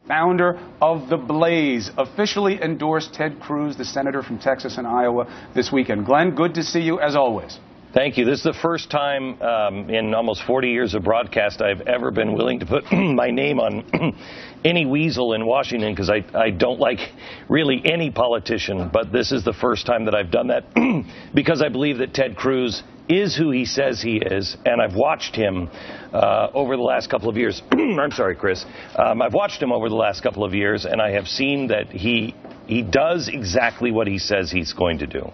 founder of The Blaze, officially endorsed Ted Cruz, the senator from Texas and Iowa, this weekend. Glenn, good to see you as always. Thank you. This is the first time in almost 40 years of broadcast I've ever been willing to put my name on any weasel in Washington, because I don't like really any politician. But this is the first time that I've done that because I believe that Ted Cruz is who he says he is, and I've watched him over the last couple of years. I'm sorry, Chris. I've watched him over the last couple of years, and I have seen that he does exactly what he says he's going to do.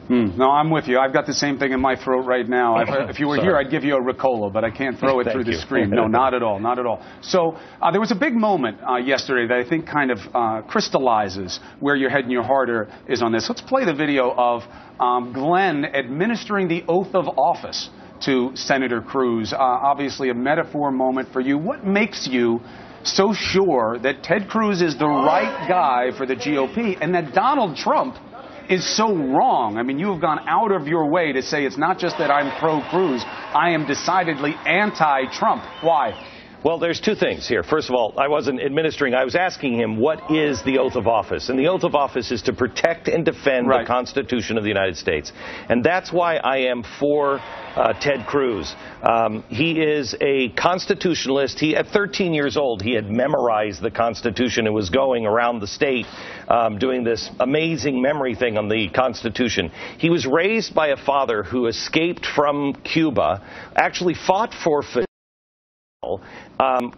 No, I'm with you. I've got the same thing in my throat right now. If you were here, I'd give you a Ricola, but I can't throw it through the screen. No, not at all, not at all. So there was a big moment yesterday that I think kind of crystallizes where your head and your heart is on this. Let's play the video of Glenn administering the oath of office to Senator Cruz. Obviously a metaphor moment for you. What makes you so sure that Ted Cruz is the right guy for the GOP and that Donald Trump is so wrong? I mean, you have gone out of your way to say it's not just that I'm pro-Cruz, I am decidedly anti-Trump. Why? Well, there's two things here. First of all, I wasn't administering. I was asking him, what is the oath of office? And the oath of office is to protect and defend the Constitution of the United States. And that's why I am for Ted Cruz. He is a constitutionalist. At 13 years old, he had memorized the Constitution and was going around the state doing this amazing memory thing on the Constitution. He was raised by a father who escaped from Cuba, actually fought for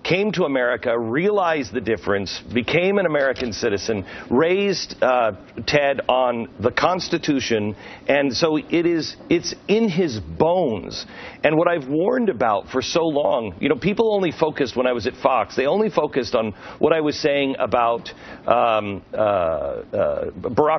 came to America, realized the difference, became an American citizen, raised Ted on the Constitution, and so it's in his bones. And what I've warned about for so long, you know, people only focused when I was at Fox, they only focused on what I was saying about Barack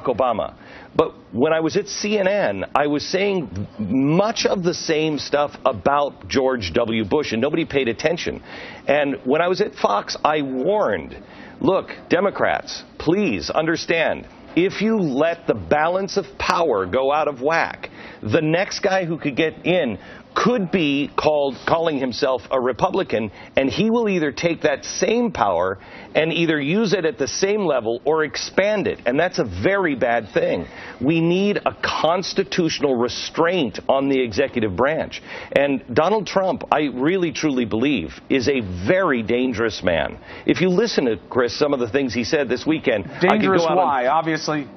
Obama. But when I was at CNN, I was saying much of the same stuff about George W. Bush, and nobody paid attention. And when I was at Fox, I warned, look, Democrats, please understand, if you let the balance of power go out of whack, the next guy who could get in could be calling himself a Republican, and he will either take that same power and either use it at the same level or expand it, and that's a very bad thing. We need a constitutional restraint on the executive branch. And Donald Trump, I really truly believe, is a very dangerous man. If you listen to, Chris, some of the things he said this weekend... Dangerous why? Obviously...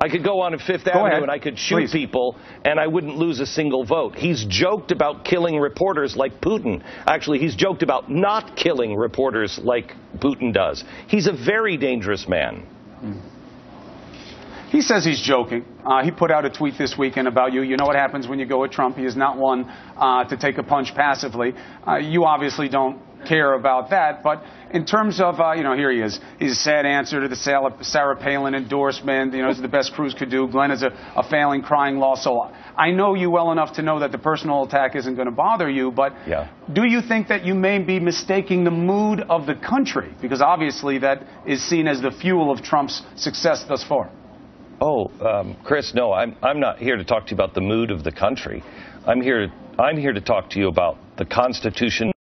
I could go on Fifth Avenue and I could shoot people and I wouldn't lose a single vote. He's joked about killing reporters like Putin. Actually, he's joked about not killing reporters like Putin does. He's a very dangerous man. He says he's joking. He put out a tweet this weekend about you. You know what happens when you go at Trump. He is not one to take a punch passively. You obviously don't care about that, but in terms of, you know, here he is. He's a sad answer to the Sarah Palin endorsement. You know, this is the best Cruz could do. Glenn is a failing, crying loss. So I know you well enough to know that the personal attack isn't going to bother you, but do you think that you may be mistaking the mood of the country? Because obviously that is seen as the fuel of Trump's success thus far. Oh, Chris, no, I'm not here to talk to you about the mood of the country. I'm here to talk to you about the Constitution.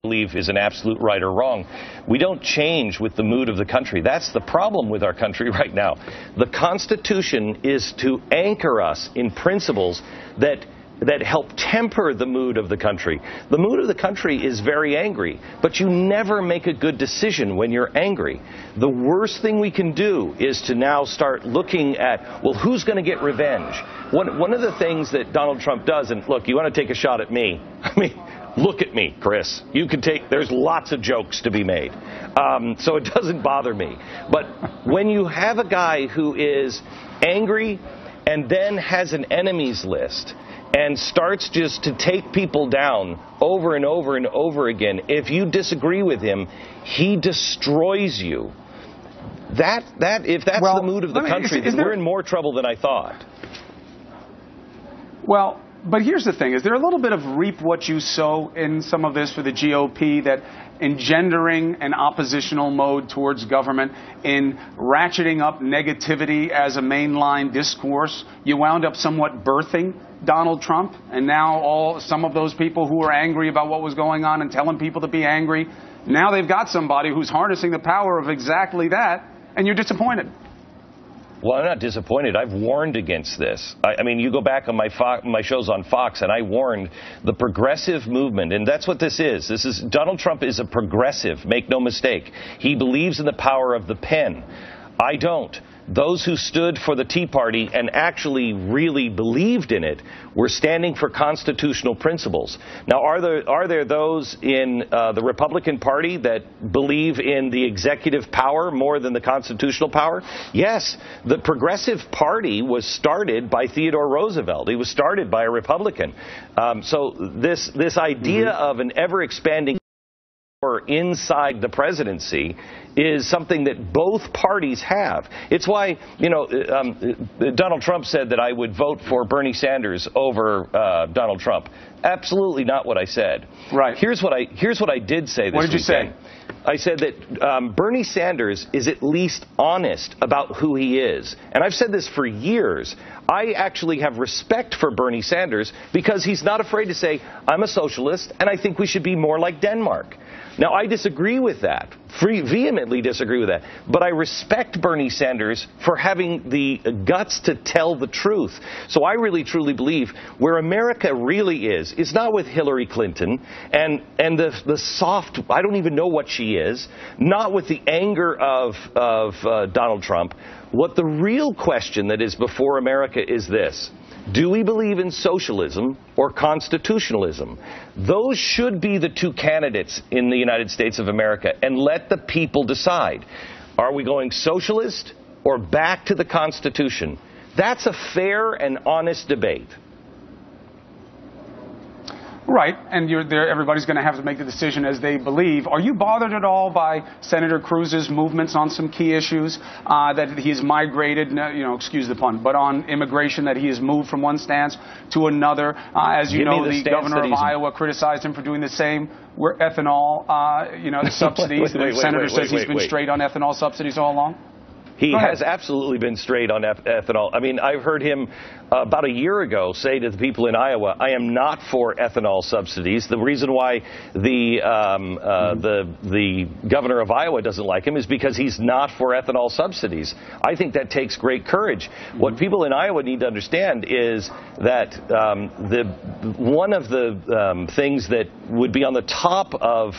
Believe is an absolute right or wrong. We don't change with the mood of the country. That's the problem with our country right now. The Constitution is to anchor us in principles that help temper the mood of the country. The mood of the country is very angry, but you never make a good decision when you're angry. The worst thing we can do is to now start looking at, well, who's going to get revenge? One of the things that Donald Trump does, and look, you want to take a shot at me, I mean, look at me, Chris. You can there's lots of jokes to be made. So it doesn't bother me. But when you have a guy who is angry and then has an enemies list and starts just to take people down over and over and over again, if you disagree with him, he destroys you. If that's the mood of the country, then we're in more trouble than I thought. Well, but here's the thing. Is there a little bit of reap what you sow in some of this for the GOP, that engendering an oppositional mode towards government, in ratcheting up negativity as a mainline discourse, you wound up somewhat birthing Donald Trump, and now some of those people who were angry about what was going on and telling people to be angry, Now they've got somebody who's harnessing the power of exactly that, and you're disappointed. Well, I'm not disappointed. I've warned against this. I mean, you go back on my shows on Fox, and I warned the progressive movement, and that's what this is. Donald Trump is a progressive, make no mistake. He believes in the power of the pen. I don't. Those who stood for the Tea Party and actually really believed in it were standing for constitutional principles. Now, are there those in the Republican Party that believe in the executive power more than the constitutional power? Yes. The Progressive Party was started by Theodore Roosevelt. He was started by a Republican. So this idea of an ever-expanding inside the presidency is something that both parties have. It's why, Donald Trump said that I would vote for Bernie Sanders over Donald Trump. Absolutely not what I said. Right. Here's what I did say this weekend. What did you say? I said that Bernie Sanders is at least honest about who he is. And I've said this for years. I actually have respect for Bernie Sanders because he's not afraid to say, I'm a socialist and I think we should be more like Denmark. Now, I disagree with that, vehemently disagree with that, but I respect Bernie Sanders for having the guts to tell the truth. So I really, truly believe where America really is not with Hillary Clinton and the soft, I don't even know what she is, not with the anger of Donald Trump. What the real question that is before America is this. Do we believe in socialism or constitutionalism? Those should be the two candidates in the United States of America, and let the people decide. Are we going socialist or back to the Constitution? That's a fair and honest debate. Right, and everybody's going to have to make the decision as they believe. Are you bothered at all by Senator Cruz's movements on some key issues, that he's migrated, excuse the pun, but on immigration, that he has moved from one stance to another? As you know, the governor of Iowa criticized him for doing the same. Where ethanol, the subsidies, the senator says he's been straight on ethanol subsidies all along. He has absolutely been straight on ethanol. I mean, I've heard him about a year ago say to the people in Iowa, I am not for ethanol subsidies. The reason why the governor of Iowa doesn't like him is because he's not for ethanol subsidies. I think that takes great courage. What people in Iowa need to understand is that one of the things that would be on the top of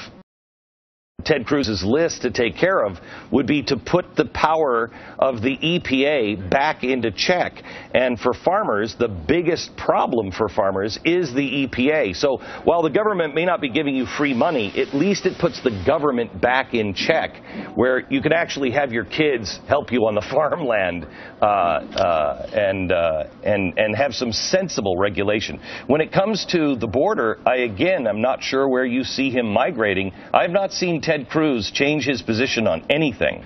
Ted Cruz's list to take care of would be to put the power of the EPA back into check. And for farmers, the biggest problem for farmers is the EPA. So while the government may not be giving you free money, at least it puts the government back in check, where you can actually have your kids help you on the farmland and have some sensible regulation. When it comes to the border, I'm not sure where you see him migrating. I've not seen Ted Cruz change his position on anything.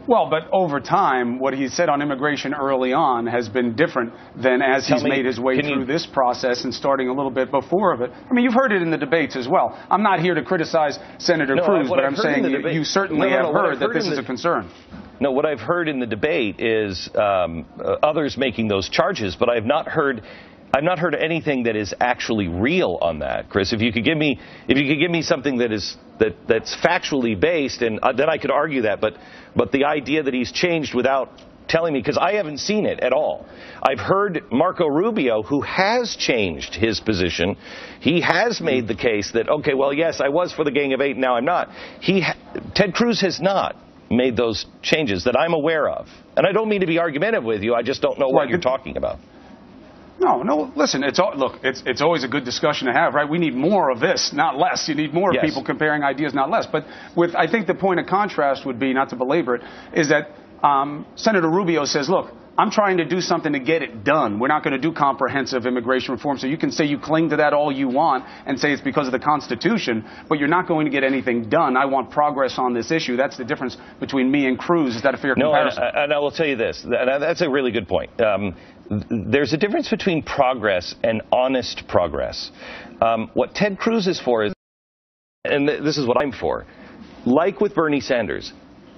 Well, but over time, what he said on immigration early on has been different than as he's made his way through this process and starting a little bit before of it. I mean, you've heard it in the debates as well. I'm not here to criticize Senator Cruz, but I'm saying you certainly have heard that this is a concern. No, what I've heard in the debate is others making those charges, but I've not heard anything that is actually real on that, Chris. If you could give me something that's factually based, and then I could argue that. But the idea that he's changed without telling me, because I haven't seen it at all. I've heard Marco Rubio, who has changed his position. He has made the case that, okay, well, yes, I was for the Gang of Eight, now I'm not. Ted Cruz has not made those changes that I'm aware of. And I don't mean to be argumentative with you. I just don't know what you're talking about. No, listen, it's always a good discussion to have, right? We need more of this, not less. You need more people comparing ideas, not less. But I think the point of contrast would be, not to belabor it, is that Senator Rubio says, look, I'm trying to do something to get it done. We're not going to do comprehensive immigration reform. So you can say you cling to that all you want and say it's because of the Constitution, but you're not going to get anything done. I want progress on this issue. That's the difference between me and Cruz. Is that a fair comparison? No, and I will tell you this, and that's a really good point. There's a difference between progress and honest progress. What Ted Cruz is for is, and this is what I'm for, like with Bernie Sanders,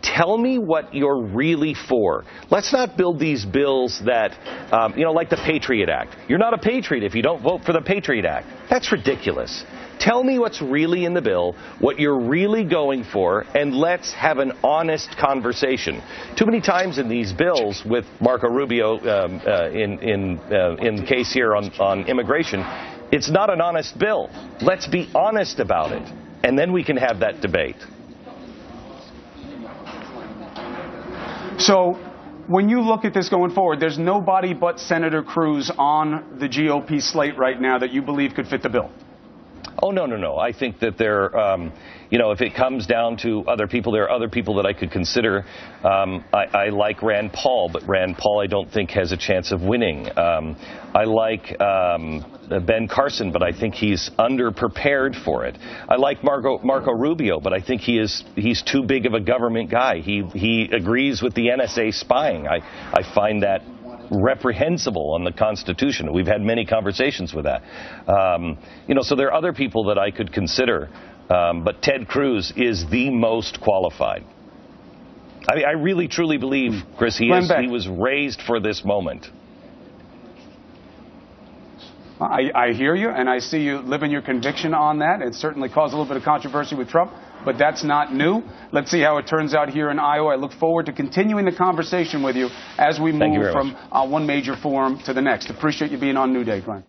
Tell me what you're really for. Let's not build these bills that, like the Patriot Act. You're not a patriot if you don't vote for the Patriot Act. That's ridiculous. Tell me what's really in the bill, what you're really going for, and let's have an honest conversation. Too many times in these bills, with Marco Rubio in the case here on immigration, it's not an honest bill. Let's be honest about it, and then we can have that debate. So when you look at this going forward, there's nobody but Senator Cruz on the GOP slate right now that you believe could fit the bill. Oh, no. I think that there, if it comes down to other people, there are other people that I could consider. I like Rand Paul, but Rand Paul I don't think has a chance of winning. I like Ben Carson, but I think he's underprepared for it. I like Marco Rubio, but I think he's too big of a government guy. He agrees with the NSA spying. I find that reprehensible on the Constitution. We've had many conversations with that. So there are other people that I could consider, but Ted Cruz is the most qualified. I really, truly believe, Chris, he was raised for this moment. I hear you, and I see you living your conviction on that. It certainly caused a little bit of controversy with Trump, but that's not new. Let's see how it turns out here in Iowa. I look forward to continuing the conversation with you as we move from one major forum to the next. Appreciate you being on New Day, Glenn.